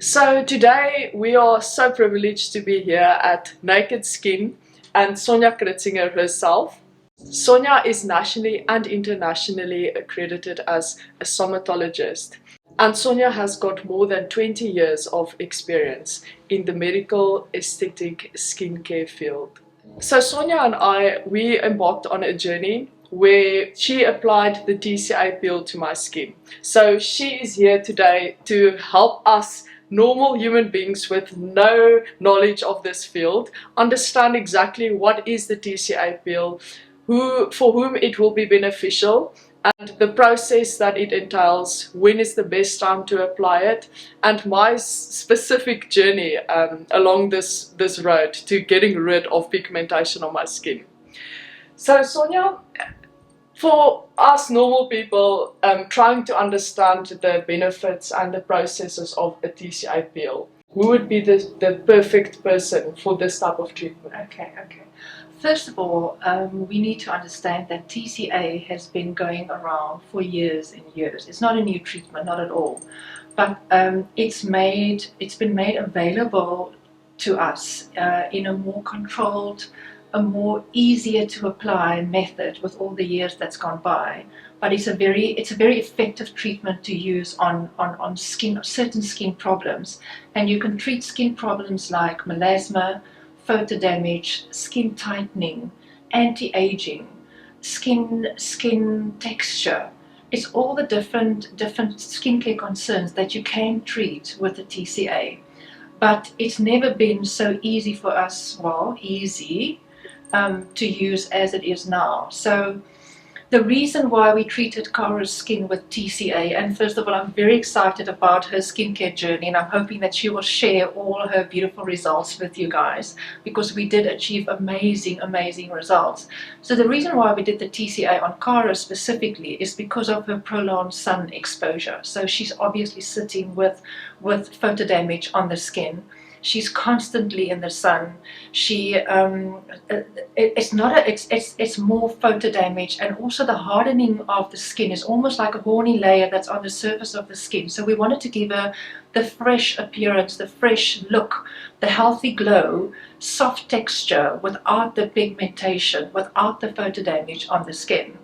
So today we are so privileged to be here at Naked Skin and Sonja Kritzinger herself. Sonja is nationally and internationally accredited as a somatologist, and Sonja has got more than 20 years of experience in the medical aesthetic skincare field. So Sonja and we embarked on a journey where she applied the TCA peel to my skin. So she is here today to help us normal human beings with no knowledge of this field understand exactly what is the TCA peel, for whom it will be beneficial, and the process that it entails, when is the best time to apply it, and my specific journey along this road to getting rid of pigmentation on my skin. So Sonja, for us normal people trying to understand the benefits and the processes of a TCA peel, who would be the perfect person for this type of treatment? Okay. First of all, we need to understand that TCA has been going around for years and years. It's not a new treatment, not at all. But it's been made available to us in a more controlled, a more easier to apply method with all the years that's gone by. But it's a very effective treatment to use on certain skin problems. And you can treat skin problems like melasma, photo damage, skin tightening, anti-aging, skin texture. It's all the different skincare concerns that you can treat with the TCA. But it's never been so easy for us, to use as it is now. So the reason why we treated Cara's skin with TCA, and first of all, I'm very excited about her skincare journey, and I'm hoping that she will share all her beautiful results with you guys, because we did achieve amazing results. So the reason why we did the TCA on Cara specifically is because of her prolonged sun exposure. So she's obviously sitting with photo damage on the skin. She's constantly in the sun. It's more photo damage, and also the hardening of the skin is almost like a horny layer that's on the surface of the skin. So we wanted to give her the fresh appearance, the fresh look, the healthy glow, soft texture without the pigmentation, without the photo damage on the skin.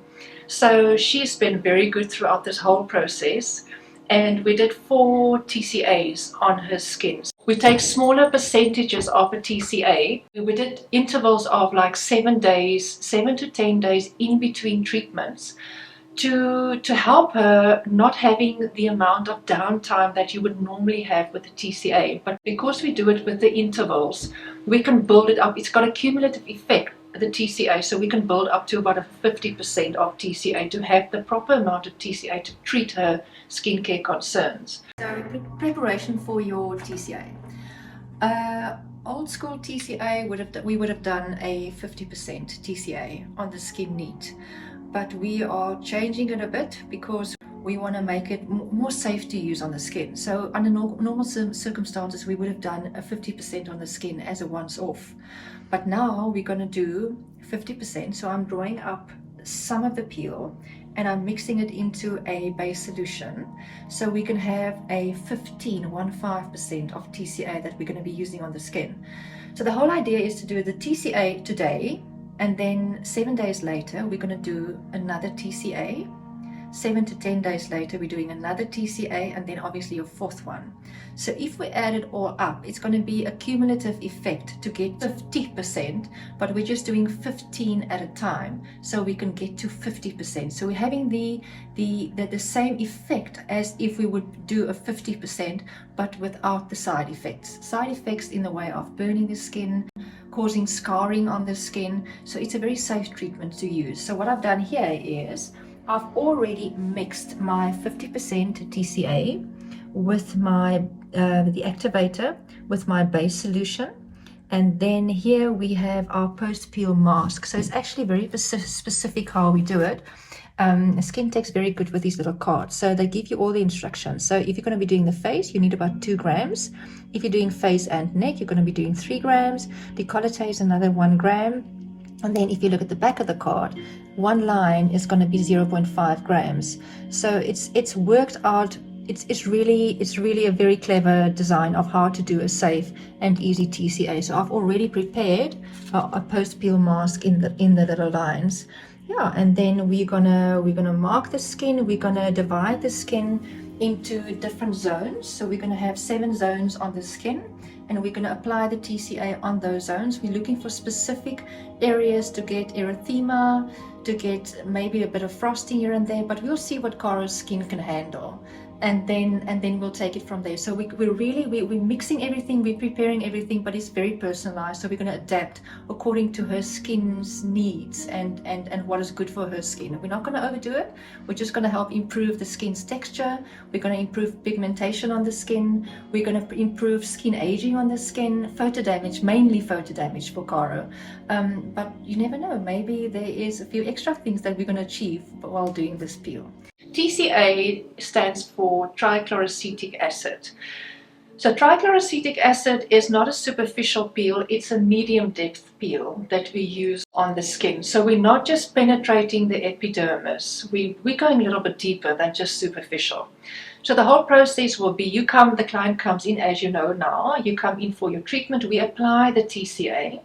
So she's been very good throughout this whole process. And we did 4 TCAs on her skin. We take smaller percentages of a TCA. We did intervals of like 7 to 10 days in between treatments to help her not having the amount of downtime that you would normally have with the TCA. But because we do it with the intervals, we can build it up. It's got a cumulative effect, the TCA, so we can build up to about a 50% of TCA to have the proper amount of TCA to treat her skincare concerns. So preparation for your TCA. Old school TCA we would have done a 50% TCA on the skin neat, but we are changing it a bit because we want to make it more safe to use on the skin. So under normal circumstances, we would have done a 50% on the skin as a once-off. But now we're going to do 50%. So I'm drawing up some of the peel and I'm mixing it into a base solution. So we can have a 15% of TCA that we're going to be using on the skin. So the whole idea is to do the TCA today, and then 7 days later, we're going to do another TCA. 7 to 10 days later, we're doing another TCA, and then obviously a 4th one. So if we add it all up, it's going to be a cumulative effect to get 50%, but we're just doing 15 at a time, so we can get to 50%. So we're having the same effect as if we would do a 50%, but without the side effects. Side effects in the way of burning the skin, causing scarring on the skin. So it's a very safe treatment to use. So what I've done here is I've already mixed my 50% TCA with my the activator with my base solution, and then here we have our post-peel mask. So it's actually very specific how we do it. Skin Tech's very good with these little cards, so they give you all the instructions. So if you're going to be doing the face, you need about 2 grams. If you're doing face and neck, you're going to be doing 3 grams. Décolleté is another 1 gram. And then if you look at the back of the card, one line is going to be 0.5 grams. So it's worked out it's really a very clever design of how to do a safe and easy TCA. So I've already prepared a post peel mask in the little lines. Yeah, and then we're gonna mark the skin. We're gonna divide the skin into different zones. So we're gonna have 7 zones on the skin, and we're gonna apply the TCA on those zones. We're looking for specific areas to get erythema, to get maybe a bit of frosting here and there, but we'll see what Cara's skin can handle, and then we'll take it from there. So we're mixing everything, we're preparing everything, but it's very personalized. So we're going to adapt according to her skin's needs and what is good for her skin. We're not going to overdo it. We're just going to help improve the skin's texture. We're going to improve pigmentation on the skin. We're going to improve skin aging on the skin, photo damage, mainly photo damage for Cara. But you never know, maybe there is a few extra things that we're going to achieve while doing this peel. TCA stands for trichloroacetic acid. So trichloroacetic acid is not a superficial peel, it's a medium depth peel that we use on the skin. So we're not just penetrating the epidermis, we're going a little bit deeper than just superficial. So the whole process will be, the client comes in, as you know now, you come in for your treatment, we apply the TCA.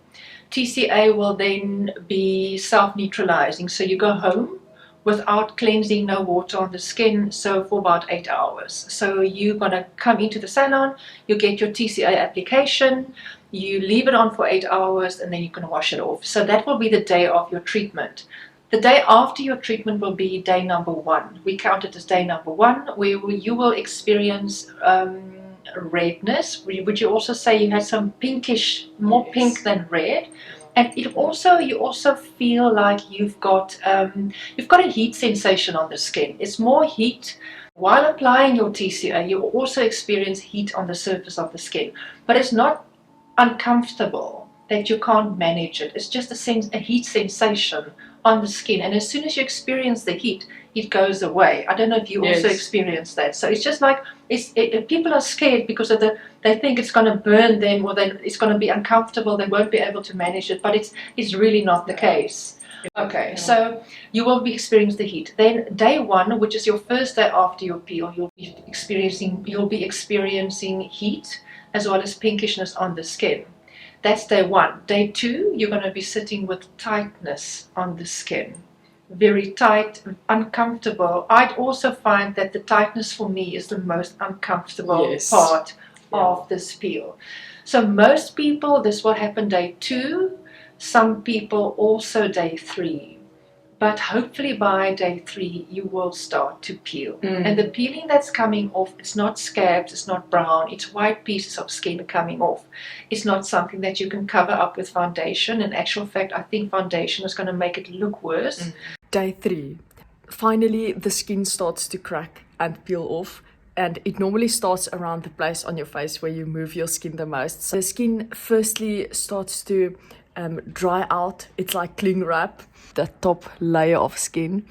TCA will then be self-neutralizing, so you go home without cleansing, no water on the skin, so for about 8 hours. So you're gonna come into the salon, you get your TCA application, you leave it on for 8 hours, and then you're gonna wash it off. So that will be the day of your treatment. The day after your treatment will be day number 1. We count it as day number 1, where you will experience redness. Would you also say you had some pinkish, more pink than red? And you also feel like you've got a heat sensation on the skin. It's more heat. While applying your TCA, you will also experience heat on the surface of the skin. But it's not uncomfortable that you can't manage it. It's just a heat sensation on the skin. And as soon as you experience the heat, it goes away. I don't know if you also experience that. So it's just like, people are scared because they think it's going to burn them, or then it's going to be uncomfortable, they won't be able to manage it, but it's really not the case. Okay, so you will be experiencing the heat. Then day 1, which is your first day after your peel, you'll be experiencing heat as well as pinkishness on the skin. That's day 1. Day 2, you're going to be sitting with tightness on the skin. Very tight, uncomfortable. I'd also find that the tightness for me is the most uncomfortable part of this peel. So most people, this will happen day 2. Some people also day 3. But hopefully by day 3 you will start to peel. And the peeling that's coming off, it's not scabs, it's not brown, it's white pieces of skin coming off. It's not something that you can cover up with foundation. In actual fact, I think foundation is going to make it look worse. Day 3. Finally, the skin starts to crack and peel off. And it normally starts around the place on your face where you move your skin the most. So the skin firstly starts to dry out. It's like cling wrap, the top layer of skin.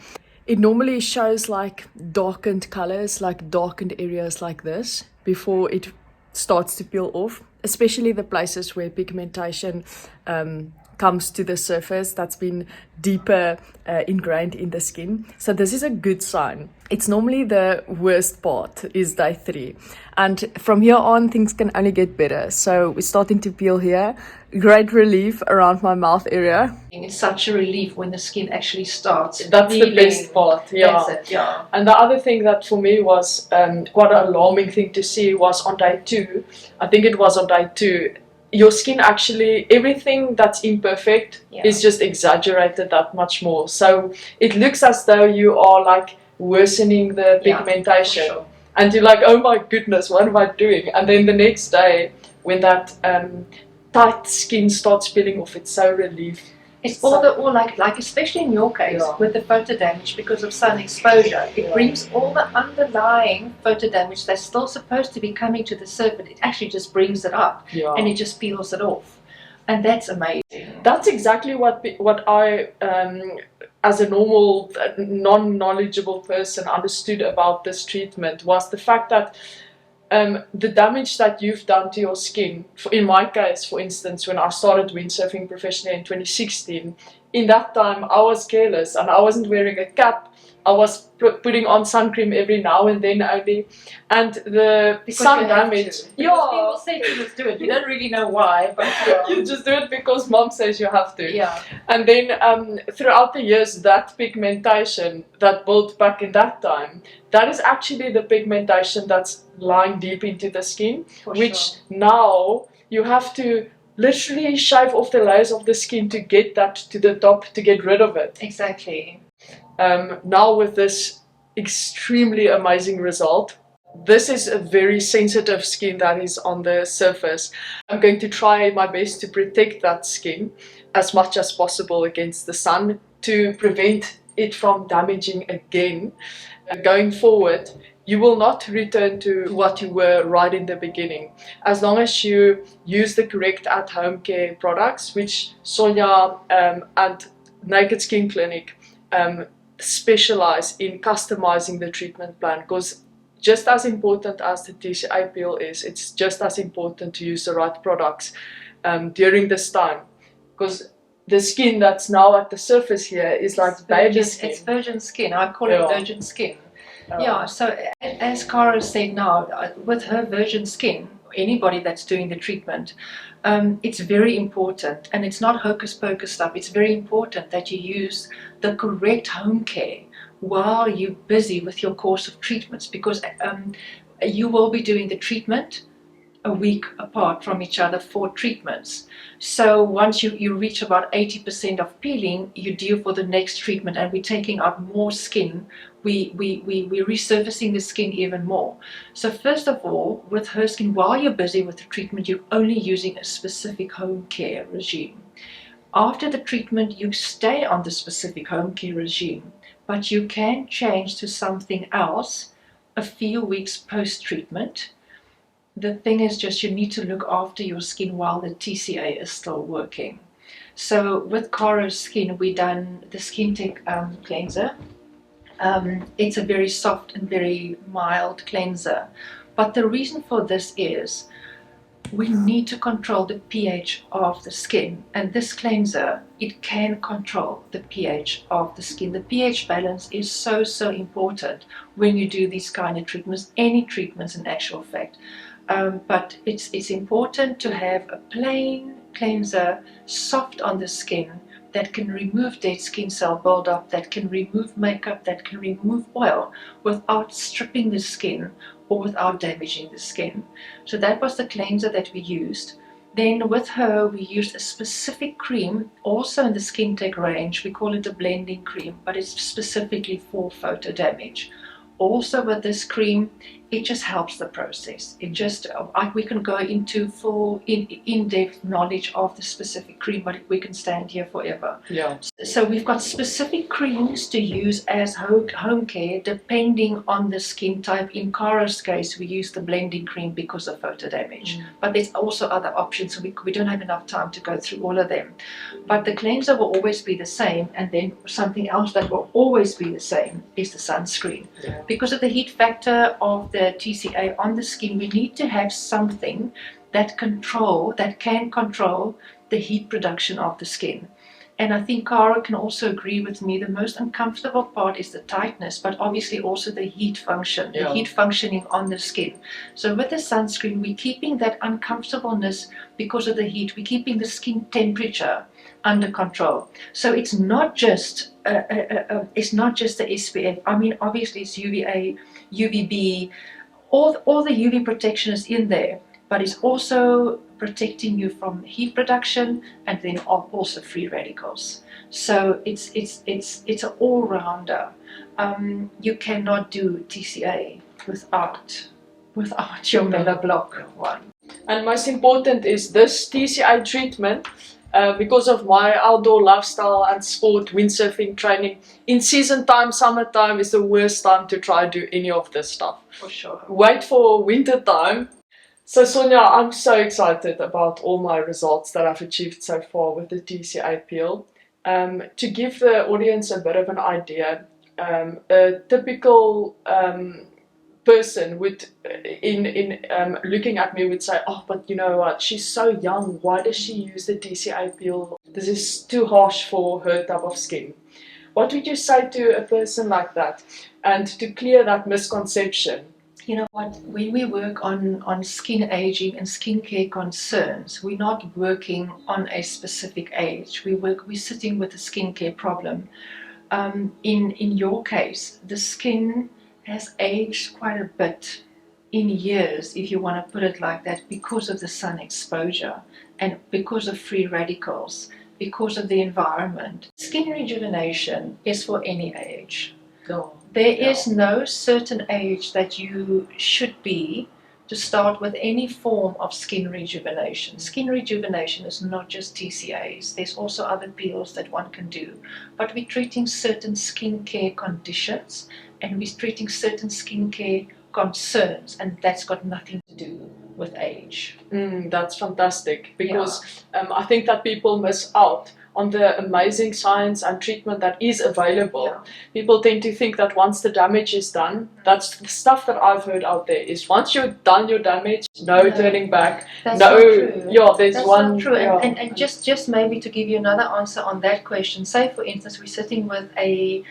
It normally shows like darkened colors, like darkened areas like this before it starts to peel off, especially the places where pigmentation comes to the surface that's been deeper ingrained in the skin. So this is a good sign. It's normally the worst part is day 3. And from here on, things can only get better. So we're starting to peel here. Great relief around my mouth area. It's such a relief when the skin actually starts. That's the best part, That's it, yeah. And the other thing that for me was quite an alarming thing to see was on day 2. I think it was on day 2. Your skin actually, everything that's imperfect is just exaggerated that much more. So it looks as though you are like worsening the pigmentation. Sure. And you're like, oh my goodness, what am I doing? And then the next day, when that tight skin starts peeling off, it's so relief. It's like especially in your case with the photo damage because of sun exposure, it brings all the underlying photo damage that's still supposed to be coming to the surface. It actually just brings it up and it just peels it off, and that's amazing. That's exactly what I, as a normal, non-knowledgeable person, understood about this treatment was the fact that the damage that you've done to your skin, in my case, for instance, when I started windsurfing professionally in 2016, in that time I was careless and I wasn't wearing a cap. I was putting on sun cream every now and then only, and the sun damage. Because people say to just do it. You don't really know why, but You just do it because mom says you have to. Yeah. And then throughout the years, that pigmentation that built back in that time, that is actually the pigmentation that's lying deep into the skin, which now you have to literally shave off the layers of the skin to get that to the top, to get rid of it. Exactly. Now with this extremely amazing result, this is a very sensitive skin that is on the surface. I'm going to try my best to protect that skin as much as possible against the sun to prevent it from damaging again. Going forward, you will not return to what you were right in the beginning. As long as you use the correct at-home care products, which Sonja and Naked Skin Clinic specialize in customizing the treatment plan, because just as important as the TCA peel is, it's just as important to use the right products during this time, because the skin that's now at the surface here is like baby skin. It's virgin skin. I call it virgin skin. Yeah, so as Cara said now, with her virgin skin, anybody that's doing the treatment, it's very important, and it's not hocus pocus stuff. It's very important that you use the correct home care while you're busy with your course of treatments, because you will be doing the treatment a week apart from each other for treatments. So once you reach about 80% of peeling, you're due for the next treatment, and we're taking out more skin. We're resurfacing the skin even more. So first of all, with her skin, while you're busy with the treatment, you're only using a specific home care regime. After the treatment, you stay on the specific home care regime, but you can change to something else a few weeks post-treatment. The thing is just you need to look after your skin while the TCA is still working. So with Cara's skin, we done the Skin Tech cleanser. It's a very soft and very mild cleanser. But the reason for this is we need to control the pH of the skin. And this cleanser, it can control the pH of the skin. The pH balance is so important when you do these kind of treatments, any treatments in actual fact. But it's important to have a plain cleanser, soft on the skin, that can remove dead skin cell buildup, that can remove makeup, that can remove oil without stripping the skin or without damaging the skin. So that was the cleanser that we used. Then with her, we used a specific cream, also in the Skin Tech range. We call it a blending cream, but it's specifically for photo damage. Also with this cream, it just helps the process. It just, we can go into full in-depth knowledge of the specific cream, but we can stand here forever. Yeah. So we've got specific creams to use as home care depending on the skin type. In Cara's case, we use the blending cream because of photo damage. But there's also other options, so we don't have enough time to go through all of them. But the cleanser will always be the same, and then something else that will always be the same is the sunscreen. Yeah. Because of the heat factor of the TCA on the skin, we need to have something that can control the heat production of the skin. And I think Cara can also agree with me, the most uncomfortable part is the tightness, but obviously also the heat function, the heat functioning on the skin. So with the sunscreen, we're keeping that uncomfortableness because of the heat, we're keeping the skin temperature under control. So it's not just the SPF. I mean, obviously it's UVA, UVB, all the UV protection is in there, but it's also protecting you from heat production and then also free radicals. So it's an all-rounder. You cannot do TCA without your Mela Block one. And most important is this TCA treatment. Because of my outdoor lifestyle and sport, windsurfing training, in season time, summertime is the worst time to try to do any of this stuff. For sure. Wait for winter time. So Sonja, I'm so excited about all my results that I've achieved so far with the TCA peel. To give the audience a bit of an idea, a typical person would, in looking at me, would say, oh, but you know what, she's so young, why does she use the TCA peel this is too harsh for her type of skin. What would you say to a person like that, and to clear that misconception? You know what, when we work on skin aging and skincare concerns, we're not working on a specific age. We're sitting with a skincare problem. In your case, the skin has aged quite a bit in years, if you want to put it like that, because of the sun exposure and because of free radicals, because of the environment. Skin rejuvenation is for any age. There is no certain age that you should be to start with any form of skin rejuvenation. Skin rejuvenation is not just TCAs. There's also other peels that one can do. But we're treating certain skincare conditions, and we're treating certain skincare concerns, and that's got nothing to do with age. That's fantastic, because I think that people miss out on the amazing science and treatment that is available. Yeah. People tend to think that once the damage is done, that's the stuff that I've heard out there, is once you've done your damage, no turning back. That's No, not true. there's That's one. not true. Yeah. And just maybe to give you another answer on that question, say for instance we're sitting with a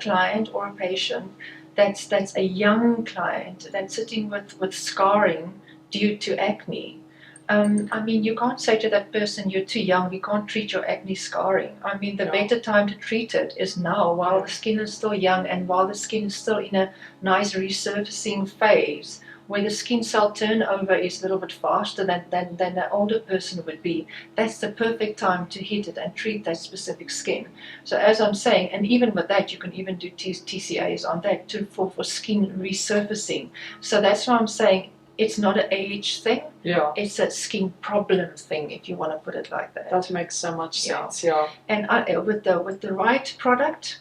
client or a patient that's a young client that's sitting with scarring due to acne. I mean, you can't say to that person, you're too young, we can't treat your acne scarring. I mean, the better time to treat it is now, while the skin is still young and while the skin is still in a nice resurfacing phase, where the skin cell turnover is a little bit faster than an older person would be. That's the perfect time to hit it and treat that specific skin. So as I'm saying, and even with that, you can even do TCAs on that for skin resurfacing. So that's why I'm saying, it's not an age thing. Yeah. It's a skin problem thing, if you want to put it like that. That makes so much sense. Yeah. And with the right product,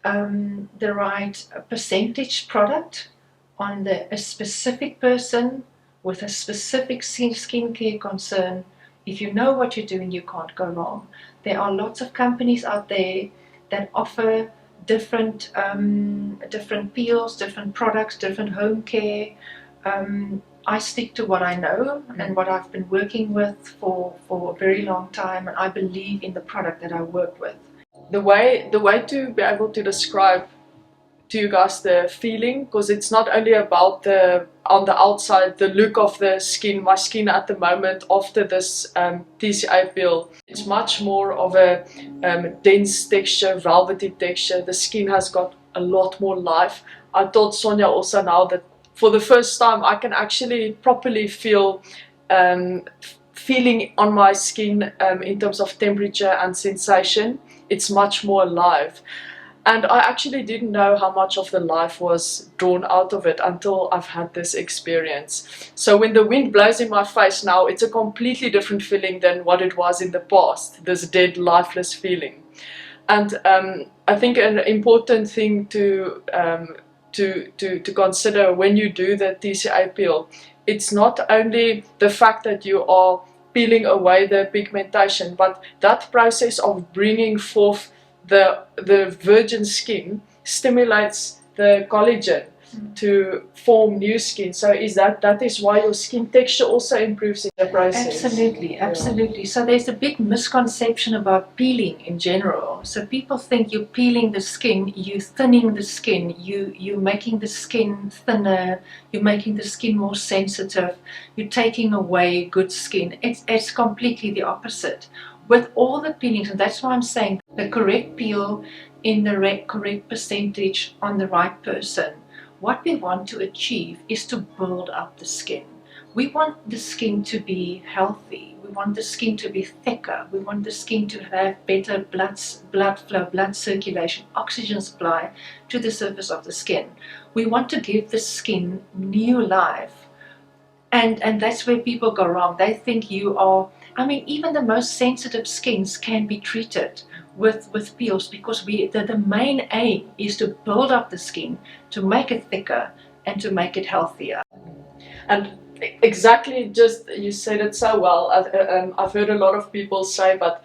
the right percentage product on a specific person with a specific skincare concern, if you know what you're doing, you can't go wrong. There are lots of companies out there that offer different peels, different products, different home care. I stick to what I know and what I've been working with for a very long time, and I believe in the product that I work with. The way to be able to describe to you guys the feeling, because it's not only about on the outside, the look of the skin. My skin at the moment after this TCA peel, it's much more of a dense texture, velvety texture. The skin has got a lot more life. I told Sonja also now that for the first time I can actually properly feel feeling on my skin in terms of temperature and sensation. It's much more alive. And I actually didn't know how much of the life was drawn out of it until I've had this experience. So when the wind blows in my face now, it's a completely different feeling than what it was in the past, this dead, lifeless feeling. And I think an important thing to consider when you do the TCA peel, it's not only the fact that you are peeling away the pigmentation, but that process of bringing forth the virgin skin stimulates the collagen to form new skin. So that is why your skin texture also improves in the process. Absolutely. So there's a big misconception about peeling in general. So people think you're peeling the skin, you're thinning the skin, you're making the skin thinner, you're making the skin more sensitive, you're taking away good skin. It's completely the opposite. With all the peelings, and that's why I'm saying the correct peel in the correct percentage on the right person. What we want to achieve is to build up the skin. We want the skin to be healthy. We want the skin to be thicker. We want the skin to have better blood flow, blood circulation, oxygen supply to the surface of the skin. We want to give the skin new life. And that's where people go wrong. They think even the most sensitive skins can be treated with peels, because the main aim is to build up the skin, to make it thicker and to make it healthier. And exactly, just you said it so well. I've heard a lot of people say, but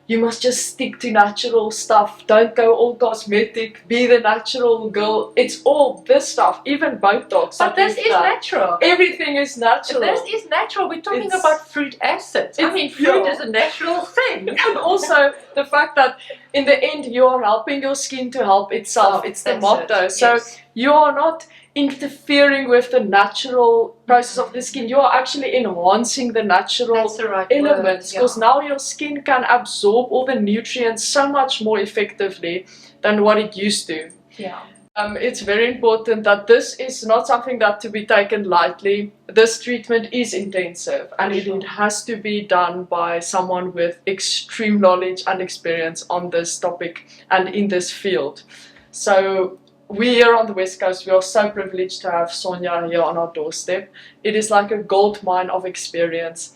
you must just stick to natural stuff, don't go all cosmetic, be the natural girl. It's all this stuff, even Botox. But this is natural. Everything is natural. This is natural. We're talking about fruit acids. I mean, fruit is a natural thing. And also the fact that in the end you are helping your skin to help itself. It's the motto. So you are not interfering with the natural process of the skin. You are actually enhancing the natural elements, because now your skin can absorb all the nutrients so much more effectively than what it used to. Yeah. It's very important that this is not something that to be taken lightly. This treatment is intensive, and it has to be done by someone with extreme knowledge and experience on this topic and in this field. So we here on the West Coast, we are so privileged to have Sonja here on our doorstep. It is like a gold mine of experience.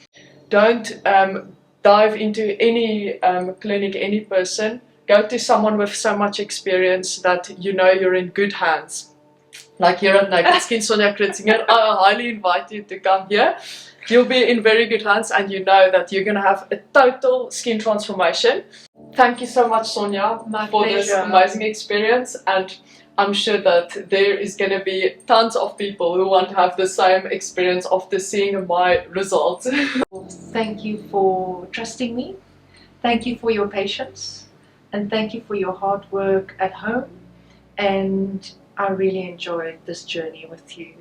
Don't dive into any clinic, any person. Go to someone with so much experience that you know you're in good hands. Like here at Naked Skin, Sonja Kritzinger, I highly invite you to come here. You'll be in very good hands, and you know that you're going to have a total skin transformation. Thank you so much, Sonja, for this amazing experience. And I'm sure that there is going to be tons of people who want to have the same experience after seeing my results. Thank you for trusting me. Thank you for your patience. And thank you for your hard work at home. And I really enjoyed this journey with you.